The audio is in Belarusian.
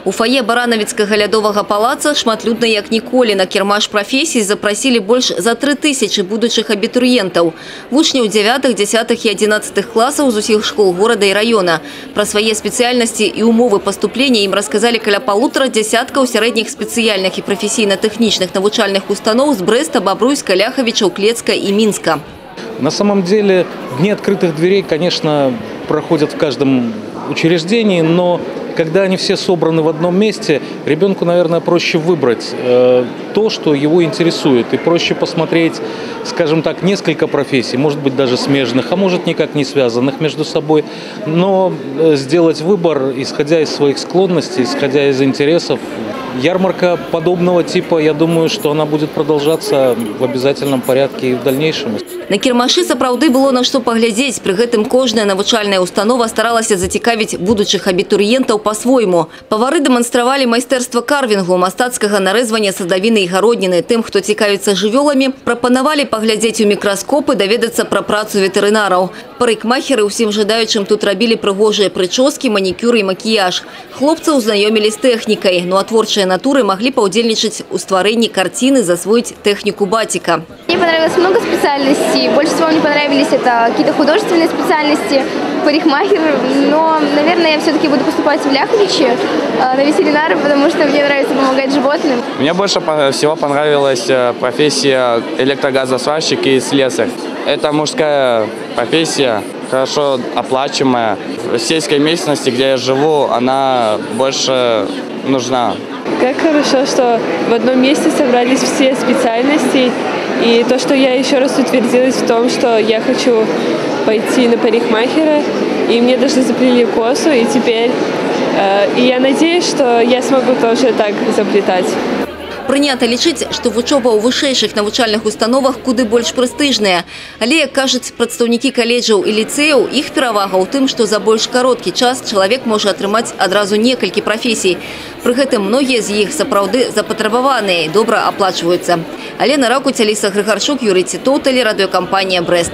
У фае Баранавіцкага лядовага палаца шматлюдна як ніколі. На кірмаш прафесій запросили больш за 3000 будучых абітурыентаў. Вучняў 9, 10 і 11 класаў з усіх школ горада і района. Пра свае спецыяльнасці і умовы паступлення ім расказалі каля 1,5 десяткаў сярэдніх спецыяльных і прафесійна-тэхнічных навучальных устаноў з Брэста, Бабруйска, Ляхавічаў, Клецка и Минска. На самом деле дни открытых дверей, конечно, проходят в каждом учреждении, но когда они все собраны в одном месте, ребенку, наверное, проще выбрать то, что его интересует, и проще посмотреть, скажем так, несколько профессий, может быть, даже смежных, а может, никак не связанных между собой, но сделать выбор, исходя из своих склонностей, исходя из интересов. Ярмарка подобного типа, я думаю, что она будет продолжаться в обязательном порядке и в дальнейшем. На кірмашы сапраўды было на што паглядзець. Пры гэтым кожная навучальная установа старалася зацікавіць будучых абітурыентаў па-свойму. Павары дэманстравалі майстэрства карвінгу, мастацкага нарэзвання садавіны і гародніны. Тым, хто цікавіцца жывёламі, прапанавалі паглядзець у мікраскопы, даведацца пра працу ветэрынараў. Парыкмахеры ўсім жадаючым тут рабілі прыгожыя прычоскі, манікюр і макіяж. Хлопцаў знаёмілі з тэхнікай, ну а творчыя натуры маглі паўдзельнічаць у стварэнні карціны, засвоіць тэхніку батіка. Мне понравилось много специальностей. Больше всего мне понравились это какие-то художественные специальности, парикмахер. Но, наверное, я все-таки буду поступать в Ляховичи на ветеринара, потому что мне нравится помогать животным. Мне больше всего понравилась профессия электрогазосварщик и слесарь. Это мужская профессия, хорошо оплачиваемая. В сельской местности, где я живу, она больше нужна. Как хорошо, что в одном месте собрались все специальности. И то, что я еще раз утвердилась в том, что я хочу пойти на парикмахера, и мне даже заплели косу, и теперь я надеюсь, что я смогу тоже так заплетать. Прынята лічыць, што вучоба ў вышэйшых навучальных установах куды больш прэстыжная. Але, як кажуць прадстаўнікі каледжаў і ліцэяў, іх перавага ў тым, што за больш кароткі час чалавек можа атрымаць адразу некалькі прафесій. Пры гэтым многія з іх сапраўды запатрабаваныя і добра аплачваюцца. Алена Ракуць, Аліса Грыгарчук, Юрий Титоў, тэлерадыёкампанія «Брэст».